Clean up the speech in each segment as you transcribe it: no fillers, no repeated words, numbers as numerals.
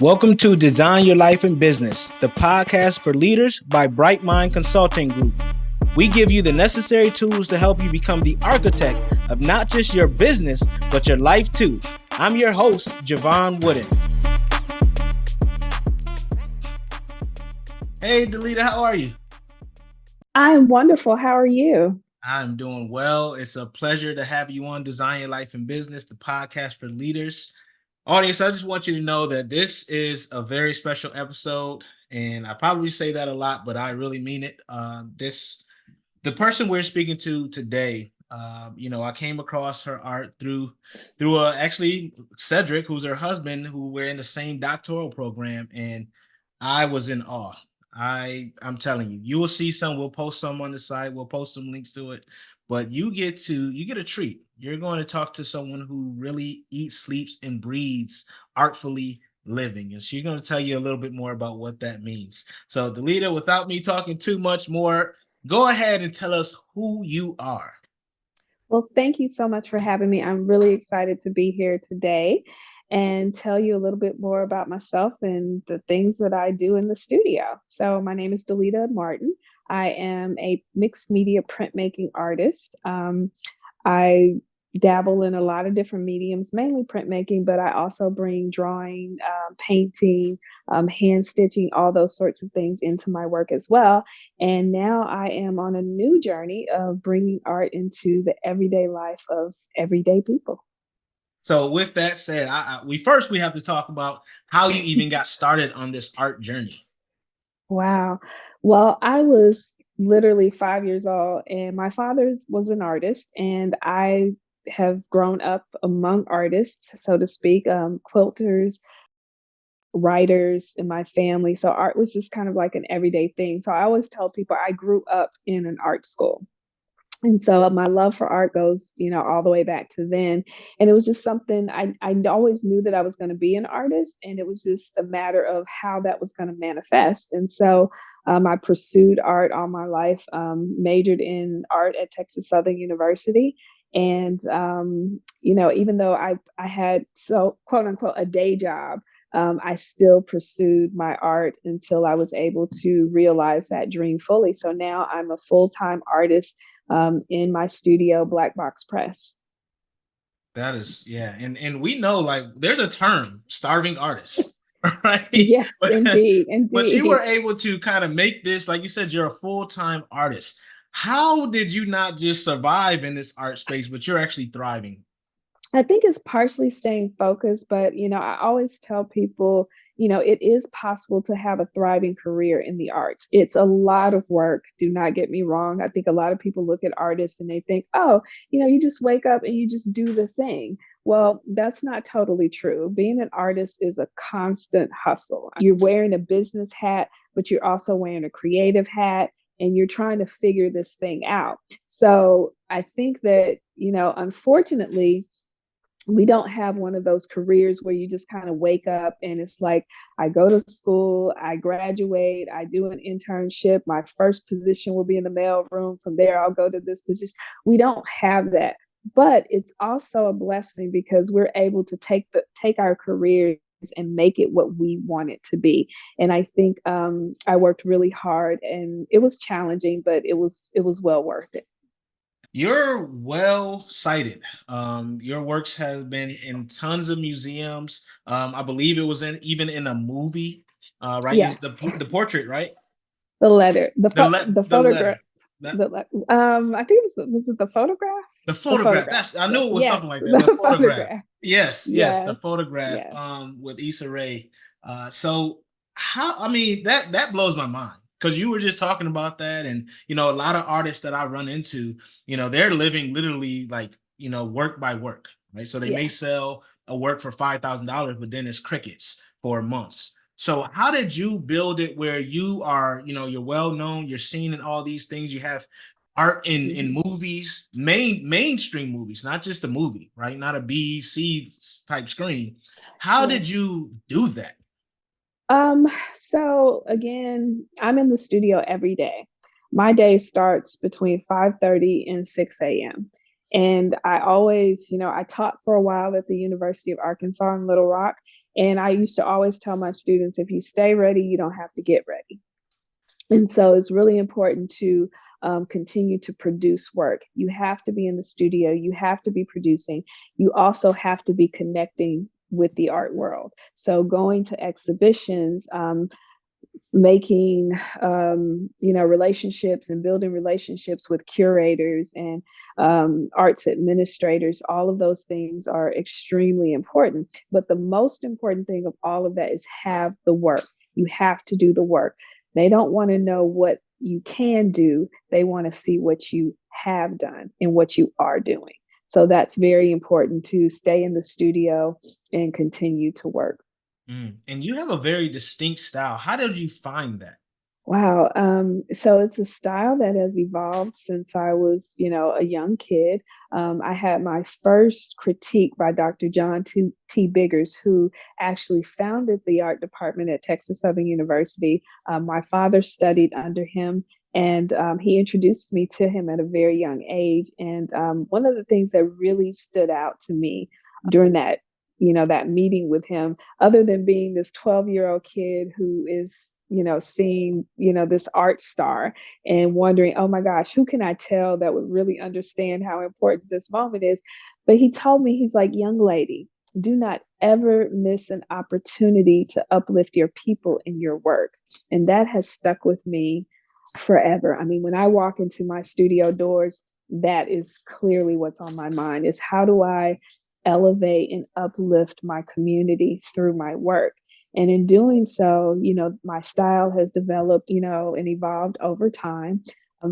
Welcome to Design Your Life in Business, the podcast for leaders by BrightMind Consulting Group. We give you the necessary tools to help you become the architect of not just your business, but your life too. I'm your host, Jevon Wooden. Hey, Delita, how are you? I'm wonderful. How are you? I'm doing well. It's a pleasure to have you on Design Your Life in Business, the podcast for leaders. Audience, I just want you to know that this is a very special episode, and I probably say that a lot, but I really mean it. The person we're speaking to today, I came across her art through actually Cedric, who's her husband, who we're in the same doctoral program, and I was in awe. I'm telling you, you will see some. We'll post some on the site. We'll post some links to it, but you get a treat. You're going to talk to someone who really eats, sleeps, and breathes artfully living, and she's going to tell you a little bit more about what that means. So, Delita, without me talking too much more, go ahead and tell us who you are. Well, thank you so much for having me. I'm really excited to be here today and tell you a little bit more about myself and the things that I do in the studio. So, my name is Delita Martin. I am a mixed media printmaking artist. I dabble in a lot of different mediums, mainly printmaking, but I also bring drawing, painting, hand stitching, all those sorts of things into my work as well. And now I am on a new journey of bringing art into the everyday life of everyday people. So, with that said, we have to talk about how you even got started on this art journey. Wow. Well, I was literally 5 years old, and my father was an artist, and I have grown up among artists, so to speak, quilters, writers in my family. So art was just kind of like an everyday thing. So I always tell people I grew up in an art school. And so my love for art goes, all the way back to then. And it was just something I always knew that I was going to be an artist. And it was just a matter of how that was going to manifest. And so I pursued art all my life, majored in art at Texas Southern University. And, even though I had, so quote unquote, a day job, I still pursued my art until I was able to realize that dream fully. So now I'm a full-time artist in my studio, Black Box Press. That is, yeah, and we know, like, there's a term, starving artists, right? Yes, but, indeed, but you were indeed. able to kind of make this, like you said, you're a full-time artist. How did you not just survive in this art space, but you're actually thriving? I think it's partially staying focused, but I always tell people, it is possible to have a thriving career in the arts. It's a lot of work. Do not get me wrong. I think a lot of people look at artists and they think, oh, you just wake up and you just do the thing. Well, that's not totally true. Being an artist is a constant hustle. You're wearing a business hat, but you're also wearing a creative hat, and you're trying to figure this thing out. So I think that, unfortunately, we don't have one of those careers where you just kind of wake up and it's like, I go to school, I graduate, I do an internship, my first position will be in the mail room. From there, I'll go to this position. We don't have that. But it's also a blessing because we're able to take our careers and make it what we want it to be. And I think I worked really hard, and it was challenging, but it was well worth it. You're well cited. Your works have been in tons of museums. I believe it was even in a movie, right? The Yes, the portrait, right? the letter, The le- the the photograph. letter. That, I think was it the photograph? The The photograph. photograph. That's, I knew it was something Yes, like that. The the photograph. photograph. Yes, the Yes, photograph yes. with Issa Rae. So how, I mean, that blows my mind, because you were just talking about that, and a lot of artists that I run into, they're living literally like, work by work, right? So they may Yes. sell a work for $5,000, but then it's crickets for months. So how did you build it where you are, you're well known, you're seen in all these things, you have art in Mhm. movies, mainstream movies, not just a movie, right? Not a B, C type screen. How Yeah. did you do that? So again, I'm in the studio every day. My day starts between 5:30 and 6 a.m. And I always, I taught for a while at the University of Arkansas in Little Rock. And I used to always tell my students, if you stay ready, you don't have to get ready. And so it's really important to continue to produce work. You have to be in the studio, you have to be producing, you also have to be connecting with the art world. So going to exhibitions, making relationships and building relationships with curators and arts administrators, all of those things are extremely important. But the most important thing of all of that is have the work. You have to do the work. They don't want to know what you can do, they want to see what you have done and what you are doing. So that's very important, to stay in the studio and continue to work. And you have a very distinct style. How did you find that? Wow. So it's a style that has evolved since I was, a young kid. I had my first critique by Dr. John T. Biggers, who actually founded the art department at Texas Southern University. My father studied under him, and he introduced me to him at a very young age. And one of the things that really stood out to me during that meeting with him, other than being this 12-year-old kid who is, seeing, this art star and wondering, oh my gosh, who can I tell that would really understand how important this moment is? But he told me, he's like, young lady, do not ever miss an opportunity to uplift your people in your work. And that has stuck with me forever. I mean, when I walk into my studio doors, that is clearly what's on my mind, is how do I elevate and uplift my community through my work? And in doing so, my style has developed, and evolved over time.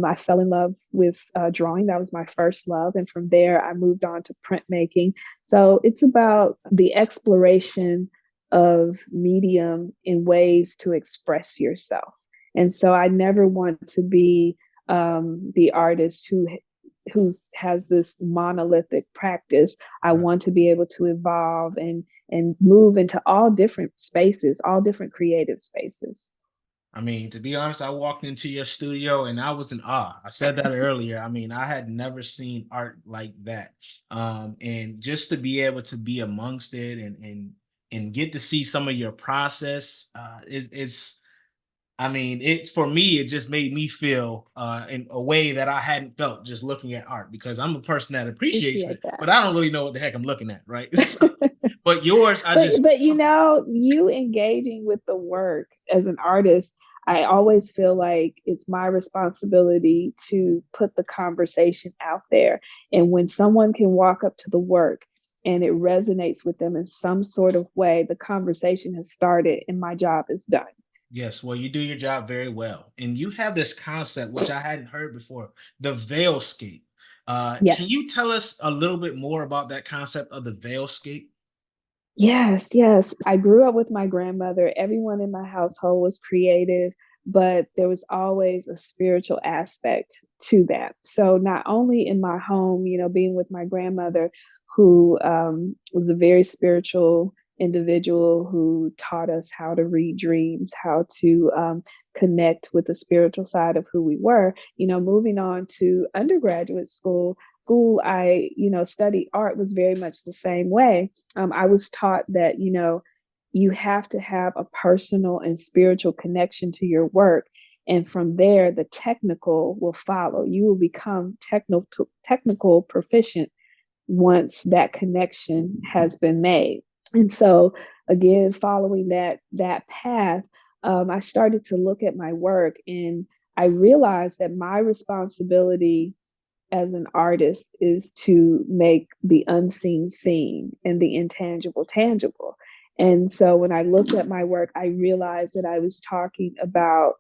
I fell in love with drawing. That was my first love. And from there, I moved on to printmaking. So it's about the exploration of medium in ways to express yourself. And so I never want to be the artist who has this monolithic practice. I want to be able to evolve and move into all different spaces, all different creative spaces. I mean, to be honest, I walked into your studio and I was in awe. I said that earlier. I mean, I had never seen art like that. And just to be able to be amongst it and get to see some of your process, it's I mean, it for me, it just made me feel in a way that I hadn't felt just looking at art, because I'm a person that appreciates Appreciate it, but that. I don't really know what the heck I'm looking at, right? So, but yours, I but just but you engaging with the work as an artist, I always feel like it's my responsibility to put the conversation out there. And when someone can walk up to the work and it resonates with them in some sort of way, the conversation has started and my job is done. yes, well, you do your job very well. And you have this concept, which I hadn't heard before, the Veilscape. Can Yes. you tell us a little bit more about that concept of the Veilscape? Yes, yes. I grew up with my grandmother. Everyone in my household was creative, but there was always a spiritual aspect to that. So not only in my home, being with my grandmother, who was a very spiritual individual who taught us how to read dreams, how to connect with the spiritual side of who we were, moving on to undergraduate school, I, studied art was very much the same way. I was taught that, you have to have a personal and spiritual connection to your work. And from there, the technical will follow. You will become technical proficient once that connection has been made. And so, again, following that path, I started to look at my work, and I realized that my responsibility as an artist is to make the unseen seen and the intangible tangible. And so when I looked at my work, I realized that I was talking about,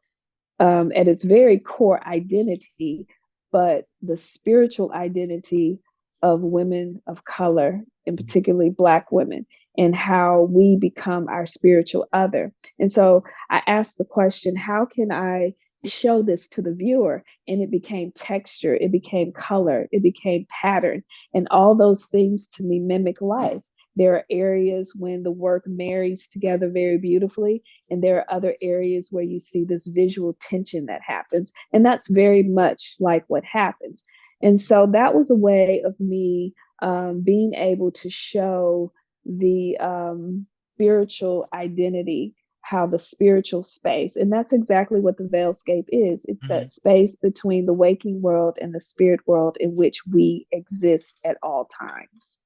at its very core, identity, but the spiritual identity of women of color, and particularly Black women, and how we become our spiritual other. And so I asked the question, how can I show this to the viewer? And it became texture, it became color, it became pattern, and all those things to me mimic life. There are areas when the work marries together very beautifully, and there are other areas where you see this visual tension that happens. And that's very much like what happens. And so that was a way of me being able to show the spiritual identity, how the spiritual space, and that's exactly what the Veilscape is. It's Mhm. that space between the waking world and the spirit world in which we exist at all times.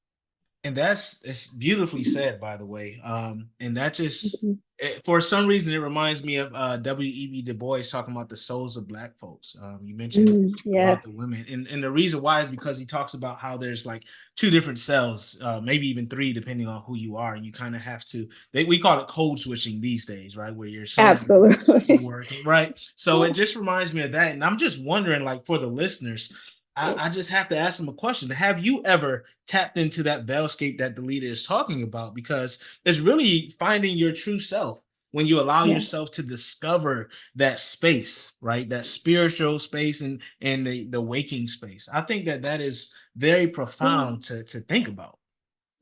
And that's it's beautifully said, by the way. And that just Mhm. for some reason it reminds me of W.E.B. Du Bois talking about the souls of Black folks. You mentioned about the Yes, women, and the reason why is because he talks about how there's like two different cells, maybe even three, depending on who you are, and you kind of have to. We call it code switching these days, right? Where your soul is absolutely. working, right? So it just reminds me of that, and I'm just wondering, like for the listeners, I just have to ask them a question. Have you ever tapped into that Veilscape that Delita is talking about? Because it's really finding your true self when you allow Yes. yourself to discover that space, right? That spiritual space and the waking space. I think that that is very Well, profound to think about.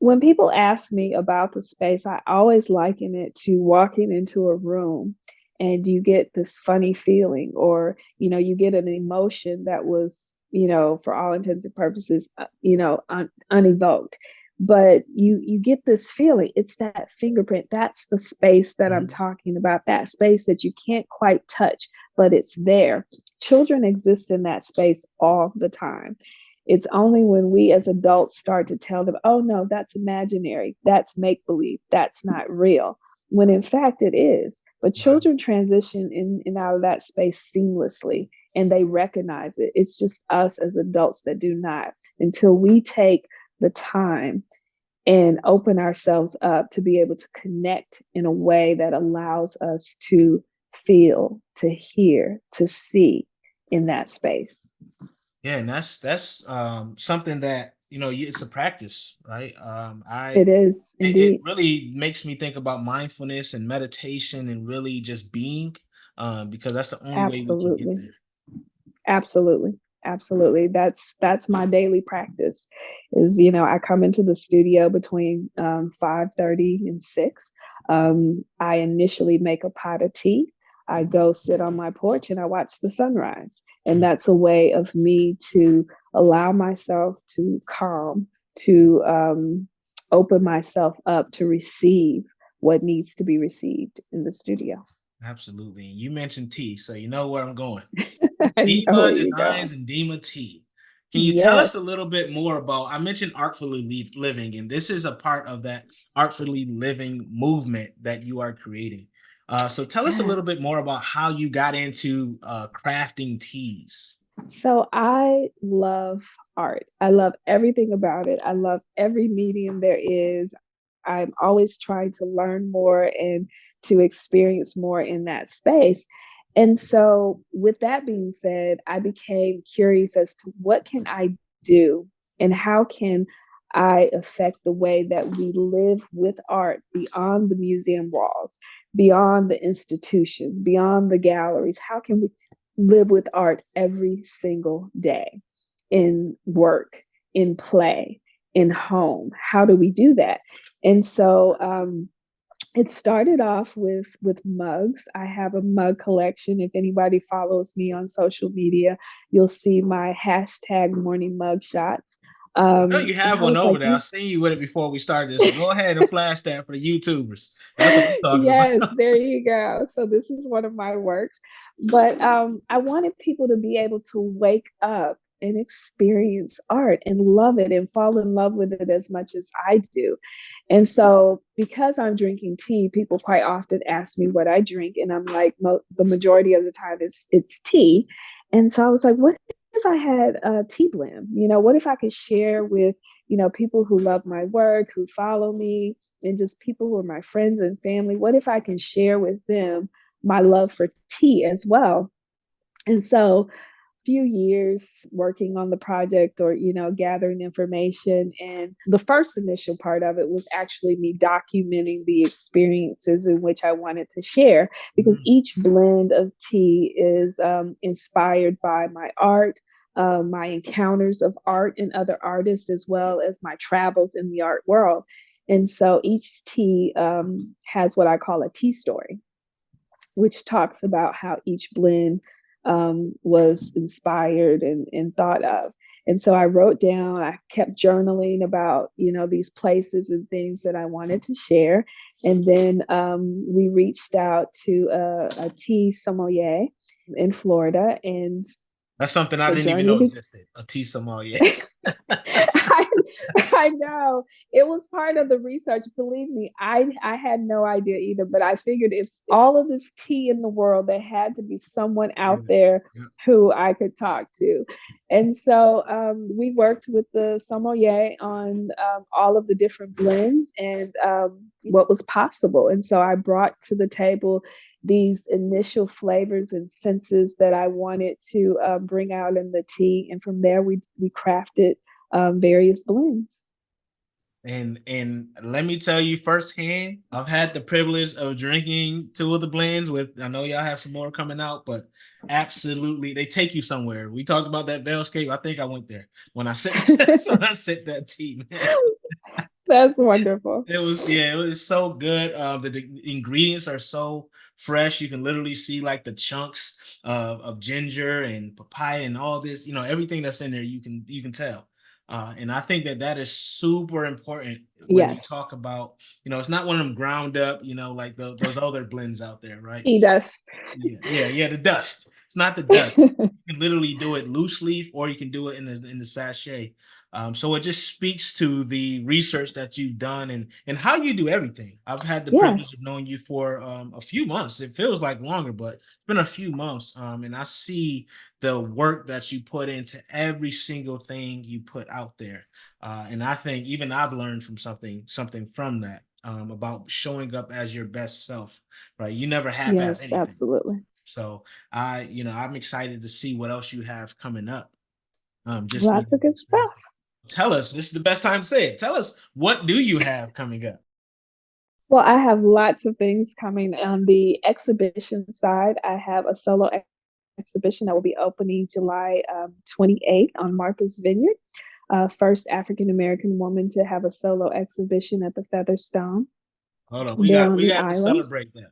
when people ask me about the space, I always liken it to walking into a room and you get this funny feeling, or, you get an emotion that was, for all intents and purposes, unevoked. But you get this feeling. It's that fingerprint. That's the space that I'm Mhm. talking about, that space that you can't quite touch, but it's there. Children exist in that space all the time. It's only when we as adults start to tell them, oh, no, that's imaginary, that's make believe, that's not real, when in fact it is. But Wow. children transition in and out of that space seamlessly, and they recognize it. It's just us as adults that do not, until we take the time and open ourselves up to be able to connect in a way that allows us to feel, to hear, to see in that space. Yeah, and that's something that it's a practice, right? It is It indeed. really makes me think about mindfulness and meditation and really just being, because that's the only way we can get Absolutely. there. Absolutely. Absolutely. That's my daily practice is, I come into the studio between 5:30 and 6. I initially make a pot of tea. I go sit on my porch and I watch the sunrise. And Mm. that's a way of me to allow myself to calm, to open myself up to receive what needs to be received in the studio. Absolutely. And you mentioned tea, so you know where I'm going. I know where Dima you're going. Designs and Dima Tea. Can you tell us a Yes. little bit more about? I mentioned Artfully Living, and this is a part of that Artfully Living movement that you are creating. So tell us a little bit Yes. more about how you got into crafting teas. So I love art. I love everything about it. I love every medium there is. I'm always trying to learn more and to experience more in that space. And so with that being said, I became curious as to what can I do and how can I affect the way that we live with art beyond the museum walls, beyond the institutions, beyond the galleries. How can we live with art every single day in work, in play, in home? How do we do that? And so it started off with mugs. I have a mug collection. If anybody follows me on social media, you'll see my hashtag morning mug shots. I know you And have I one was over like, there. I seen you with it before we started. So go ahead and flash that for the YouTubers. That's what I'm talking yes, about. there you go. So this is one of my works. But I wanted people to be able to wake up and experience art and love it and fall in love with it as much as I do. And so because I'm drinking tea, people quite often ask me what I drink, and I'm like, the majority of the time it's tea. And so I was like, what if I had a tea blend? What if I could share with people who love my work, who follow me, and just people who are my friends and family? What if I can share with them my love for tea as well? And so few years working on the project, or gathering information, and the first initial part of it was actually me documenting the experiences in which I wanted to share, because Mhm. each blend of tea is inspired by my art, my encounters of art and other artists, as well as my travels in the art world. And so each tea has what I call a tea story, which talks about how each blend was inspired and thought of. And so I wrote down, I kept journaling about, these places and things that I wanted to share. And then we reached out to a tea sommelier in Florida, and That's something I the didn't even journey know began. existed. A tea sommelier. I, I know it was part of the research. Believe me, I had no idea either. But I figured if all of this tea in the world, there had to be someone Yeah. out there Yeah. who I could talk to. And so we worked with the sommelier on all of the different blends and what was possible. And so I brought to the table these initial flavors and senses that I wanted to bring out in the tea. And from there, we crafted various blends. And let me tell you firsthand, I've had the privilege of drinking two of the blends with, I know y'all have some more coming out, but absolutely they take you somewhere. We talked about that Veilscape. I think I went there when I sipped when I sipped that tea, man. That's wonderful. It was, yeah, it was so good. The ingredients are so fresh. You can literally see like the chunks of ginger and papaya and all this, everything that's in there. You can tell. And I think that that is super important when you Yes. talk about, it's not one of them ground up, like those other blends out there, right? Tea dust. Yeah, the dust. It's not the dust. You can literally do it loose leaf, or you can do it in the sachet. So it just speaks to the research that you've done and how you do everything. I've had the privilege of Yes. knowing you for a few months. It feels like longer, but it's been a few months. And I see the work that you put into every single thing you put out there. And I think even I've learned from something from that, about showing up as your best self, right? You never half-ass Yes, anything. absolutely. So I'm excited to see what else you have coming up. Just Lots of good stuff. tell us. This is the best time to say it. Tell us, what do you have coming up? Well, I have lots of things coming on the exhibition side. I have a solo exhibition that will be opening July 28th on Martha's Vineyard. First African American woman to have a solo exhibition at the Featherstone Hold on, we there got on we the got to islands. celebrate that.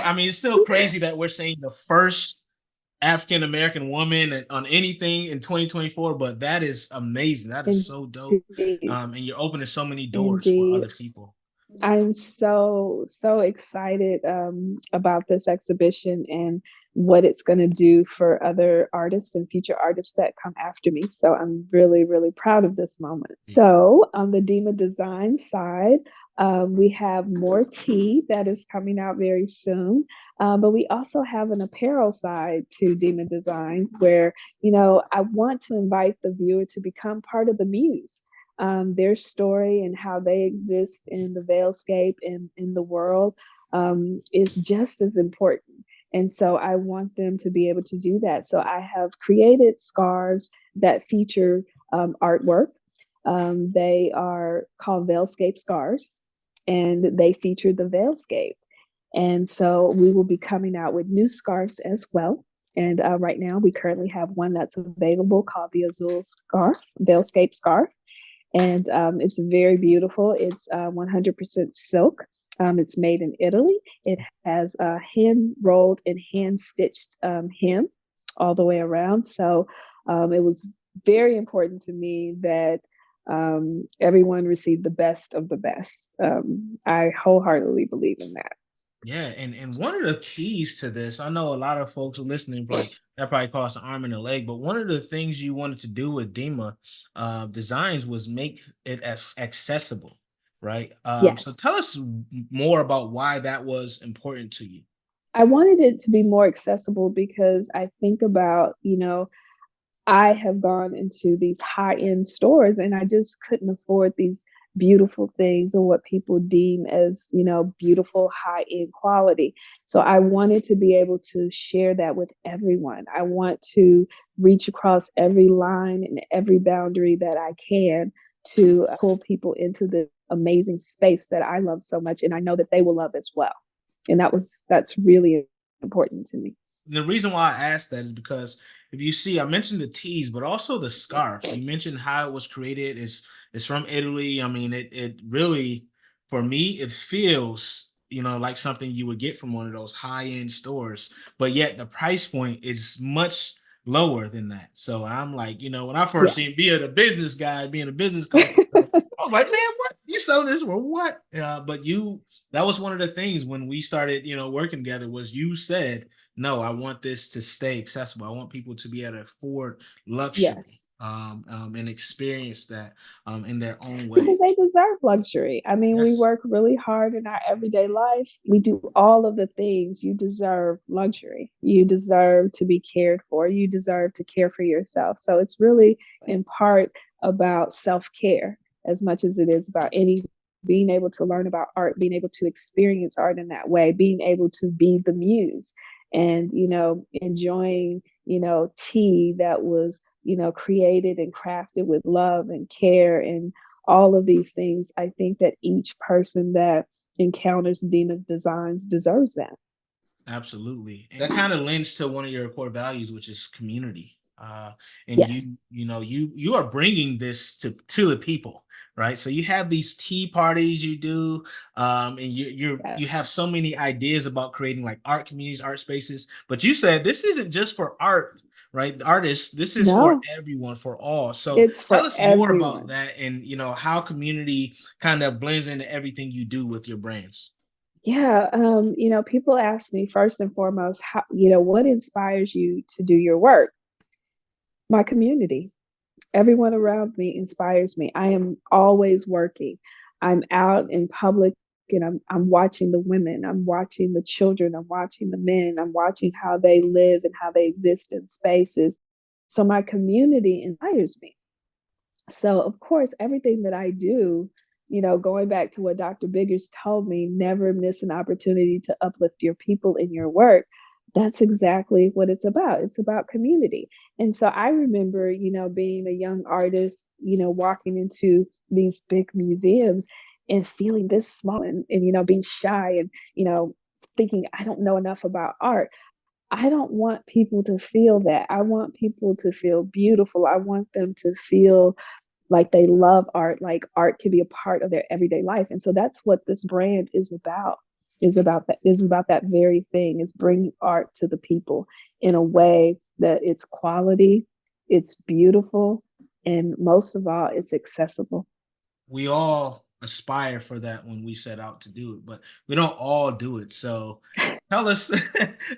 I mean, it's still crazy that we're saying the first African American woman on anything in 2024, but that is amazing. That is so dope. Indeed. And you're opening so many doors for Indeed. other people. I'm so excited about this exhibition and what it's going to do for other artists and future artists that come after me. So I'm really, really proud of this moment. So on the Delita Designs side, we have more tea that is coming out very soon. But we also have an apparel side to Delita Designs where, I want to invite the viewer to become part of the muse. Their story and how they exist in the Veilscape and in the world is just as important. And so I want them to be able to do that. So I have created scarves that feature artwork. They are called Veilscape scarves, and they feature the Veilscape. And so we will be coming out with new scarves as well. And right now, we currently have one that's available called the Azul scarf, Veilscape scarf, and it's very beautiful. It's 100% silk. It's made in Italy. It has a hand rolled and hand stitched hem all the way around. So it was very important to me that everyone received the best of the best. I wholeheartedly believe in that. Yeah, and one of the keys to this, I know a lot of folks are listening, like that probably costs an arm and a leg, but one of the things you wanted to do with Dima Designs was make it as accessible, right? So Yes. tell us more about why that was important to you. I wanted it to be more accessible because I think about, I have gone into these high end stores and I just couldn't afford these beautiful things or what people deem as, beautiful high end quality. So I wanted to be able to share that with everyone. I want to reach across every line and every boundary that I can to pull people into the amazing space that I love so much and I know that they will love as well. And that's really important to me. The reason why I asked that is because if you see, I mentioned the tees, but also the scarf. You mentioned how it was created. It's from Italy. I mean, it really, for me, it feels, like something you would get from one of those high-end stores, but yet the price point is much lower than that. So I'm like, when I first Yes. seen being a business guy, being a business coach, I was like, man, what you selling this for? What? But that was one of the things when we started, working together was you said, no, I want this to stay accessible. I want people to be able to afford luxury Yes. and experience that in their own way. Because they deserve luxury. I mean, we Yes, work really hard in our everyday life. We do all of the things. You deserve luxury. You deserve to be cared for. You deserve to care for yourself. So it's really in part about self-care as much as it is about any being able to learn about art, being able to experience art in that way, being able to be the muse and, enjoying, tea that was, created and crafted with love and care and all of these things. I think that each person that encounters Delita Designs deserves that. absolutely. And that kind of lends to one of your core values, which is community. And Yes. you are bringing this to the people, right? So you have these tea parties you do, and you Yes. have so many ideas about creating like art communities, art spaces. But you said this isn't just for art, right? The artists, this is for No, everyone, for all. So it's tell for us more about everyone. that, and how community kind of blends into everything you do with your brands. Yeah. People ask me first and foremost, how, what inspires you to do your work? My community. Everyone around me inspires me. I am always working. I'm out in public and I'm watching the women, I'm watching the children, I'm watching the men, I'm watching how they live and how they exist in spaces. So my community inspires me. So of course, everything that I do, going back to what Dr. Biggers told me, never miss an opportunity to uplift your people in your work. That's exactly what it's about. It's about community. And so I remember, being a young artist, walking into these big museums and feeling this small and being shy and, thinking I don't know enough about art. I don't want people to feel that. I want people to feel beautiful. I want them to feel like they love art, like art can be a part of their everyday life. And so that's what this brand is about that very thing, is bringing art to the people in a way that it's quality, it's beautiful, and most of all, it's accessible. We all aspire for that when we set out to do it, but we don't all do it. So tell us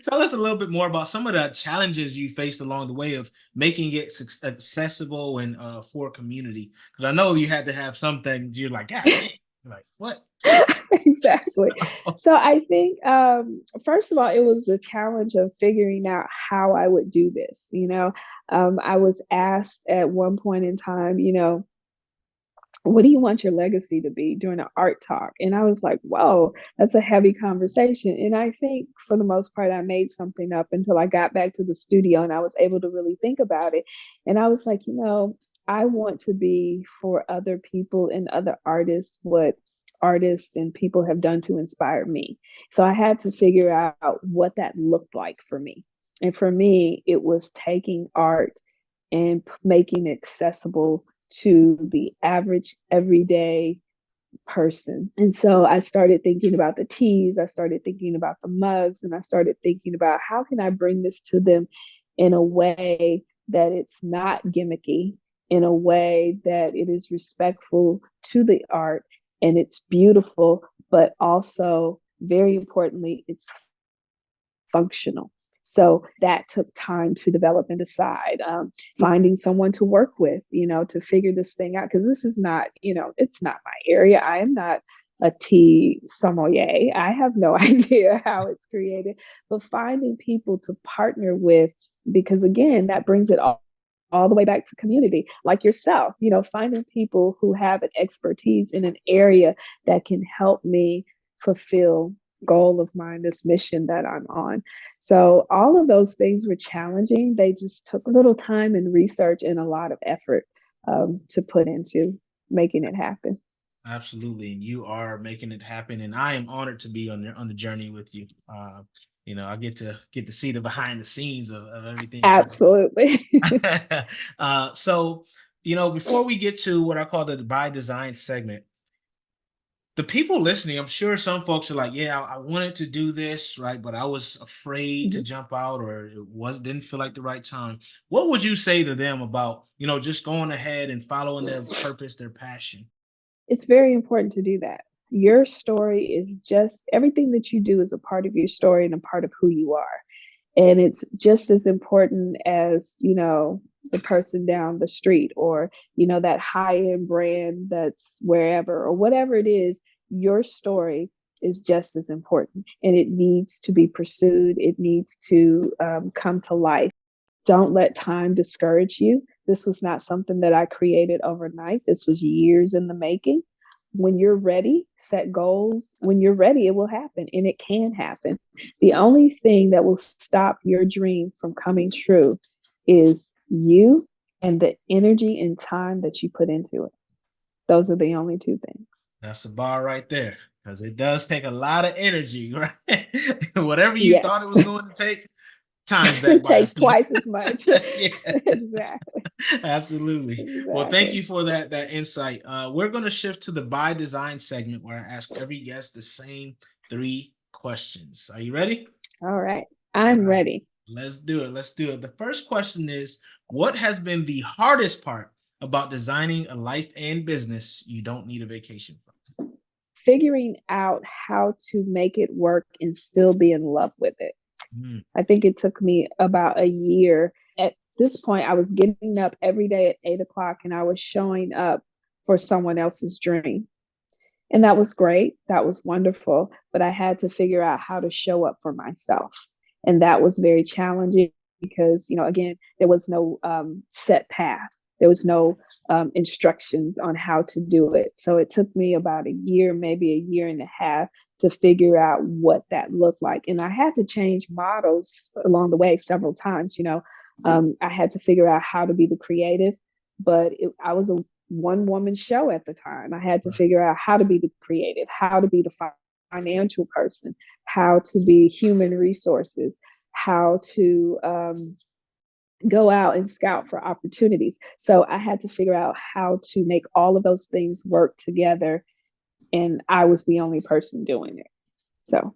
tell us a little bit more about some of the challenges you faced along the way of making it accessible and for community. Because I know you had to have some things you're like, God dang, like what? Exactly. So I think, first of all, it was the challenge of figuring out how I would do this. I was asked at one point in time, what do you want your legacy to be, during an art talk? And I was like, whoa, that's a heavy conversation. And I think for the most part, I made something up until I got back to the studio and I was able to really think about it. And I was like, I want to be for other people and other artists what artists and people have done to inspire me. So I had to figure out what that looked like for me. And for me, it was taking art and making it accessible to the average everyday person. And so I started thinking about the teas, I started thinking about the mugs, and I started thinking about how can I bring this to them in a way that it's not gimmicky, in a way that it is respectful to the art and it's beautiful, but also very importantly, it's functional. So that took time to develop and decide. Finding someone to work with, to figure this thing out, because this is not, it's not my area. I am not a tea sommelier. I have no idea how it's created, but finding people to partner with, because again, that brings it all the way back to community, like yourself, finding people who have an expertise in an area that can help me fulfill goal of mine, this mission that I'm on. So all of those things were challenging. They just took a little time and research and a lot of effort to put into making it happen. Absolutely, and you are making it happen, and I am honored to be on the journey with you. I get to see the behind the scenes of everything coming Absolutely. up. So, before we get to what I call the by design segment, The people listening, I'm sure some folks are like, yeah, I wanted to do this, right? But I was afraid to Mhm. jump out, or it was didn't feel like the right time. What would you say to them about, just going ahead and following their purpose, their passion? It's very important to do that. Your story is just everything that you do is a part of your story and a part of who you are. And it's just as important as, the person down the street or, that high end brand that's wherever or whatever it is, your story is just as important and it needs to be pursued. It needs to come to life. Don't let time discourage you. This was not something that I created overnight. This was years in the making. When you're ready, set goals. When you're ready, it will happen and it can happen. The only thing that will stop your dream from coming true is you and the energy and time that you put into it. Those are the only two things. That's a bar right there, because it does take a lot of energy, right? Whatever you thought it Yes. was going to take, times that It by a takes few. twice as much. Yeah. Exactly. Absolutely. Well, thank Exactly. you for that insight. We're going to shift to the by design segment, where I ask every guest the same three questions. Are you ready? All right. All I'm right. ready. Let's do it. Let's do it. The first question is, what has been the hardest part about designing a life and business you don't need a vacation from? Figuring out how to make it work and still be in love with it. Mm, I think it took me about a year. At this point, I was getting up every day at 8 o'clock and I was showing up for someone else's dream. And that was great. That was wonderful. But I had to figure out how to show up for myself. And that was very challenging because, again, there was no set path. There was no instructions on how to do it. So it took me about a year, maybe a year and a half to figure out what that looked like. And I had to change models along the way several times. I had to figure out how to be the creative, but I was a one woman show at the time. I had to right. figure out how to be the creative, how to be the financial person, how to be human resources, how to go out and scout for opportunities. So I had to figure out how to make all of those things work together. And I was the only person doing it. So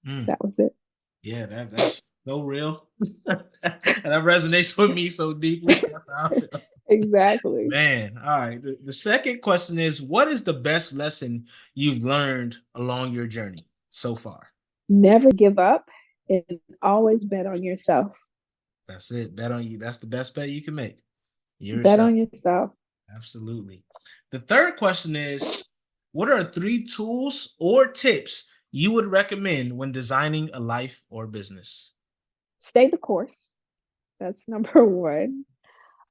Mm. that was it. Yeah, that's so real. And that resonates with me so deeply. That's how I feel. Exactly. Man, all right. The second question is, what is the best lesson you've learned along your journey so far? Never give up and always bet on yourself. That's it. Bet on you. That's the best bet you can make. Bet Yourself. on yourself. Absolutely. The third question is, what are three tools or tips you would recommend when designing a life or business? Stay the course. That's number one.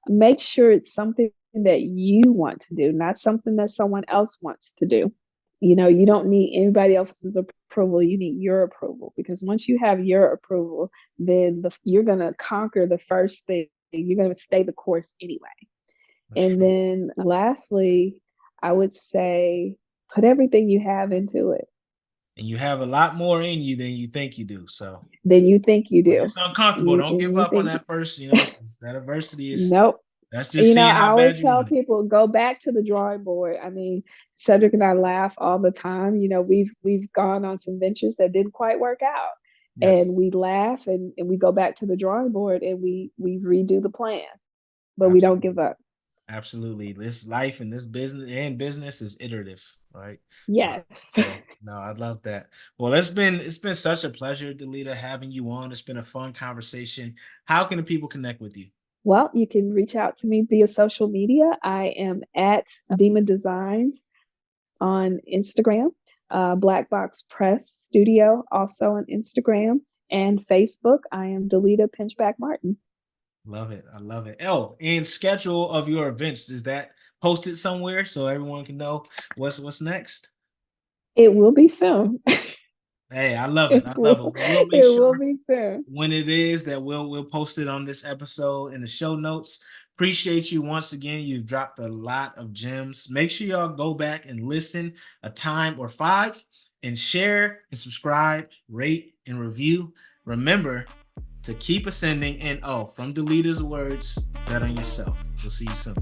Make sure it's something that you want to do, not something that someone else wants to do. You don't need anybody else's approval. You need your approval because once you have your approval, then you're going to conquer the first thing. You're going to stay the course anyway. That's And true. then lastly, I would say put everything you have into it And you have a lot more in you than you think you do. So than you think you when do. it's uncomfortable, You don't and give you up on think that first, 'cause that adversity is nope. that's just seeing I how bad always you tell want it. people go back to the drawing board. I mean, Cedric and I laugh all the time. We've gone on some ventures that didn't quite work out. And Yes, we laugh and we go back to the drawing board and we redo the plan, but we don't absolutely. give up. Absolutely. This life and this business is iterative, right? Yes. So no, I love that. Well, it's been such a pleasure, Delita, having you on. It's been a fun conversation. How can the people connect with you? Well, you can reach out to me via social media. I am at Delita Designs on Instagram, Black Box Press Studio also on Instagram, and Facebook. I am Delita Pinchback Martin. Love it. I love it. Oh, and schedule of your events. Is that posted somewhere so everyone can know what's next? It will be soon. Hey, I love it. it I love it. will, We'll make it will sure be soon. when it is that we'll post it on this episode in the show notes. Appreciate you once again. You've dropped a lot of gems. Make sure y'all go back and listen a time or five and share and subscribe, rate and review. Remember to keep ascending, and oh, from Delita's words, bet on yourself. We'll see you soon.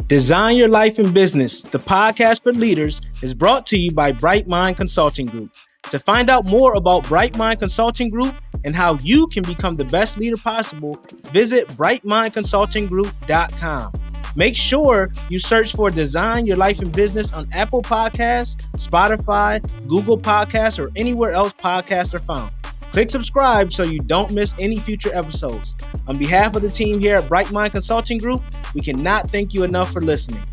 Design Your Life in Business, the podcast for leaders, is brought to you by BrightMind Consulting Group. To find out more about BrightMind Consulting Group and how you can become the best leader possible, visit brightmindconsultinggroup.com. Make sure you search for Design Your Life in Business on Apple Podcasts, Spotify, Google Podcasts, or anywhere else podcasts are found. Click subscribe so you don't miss any future episodes. On behalf of the team here at BrightMind Consulting Group, we cannot thank you enough for listening.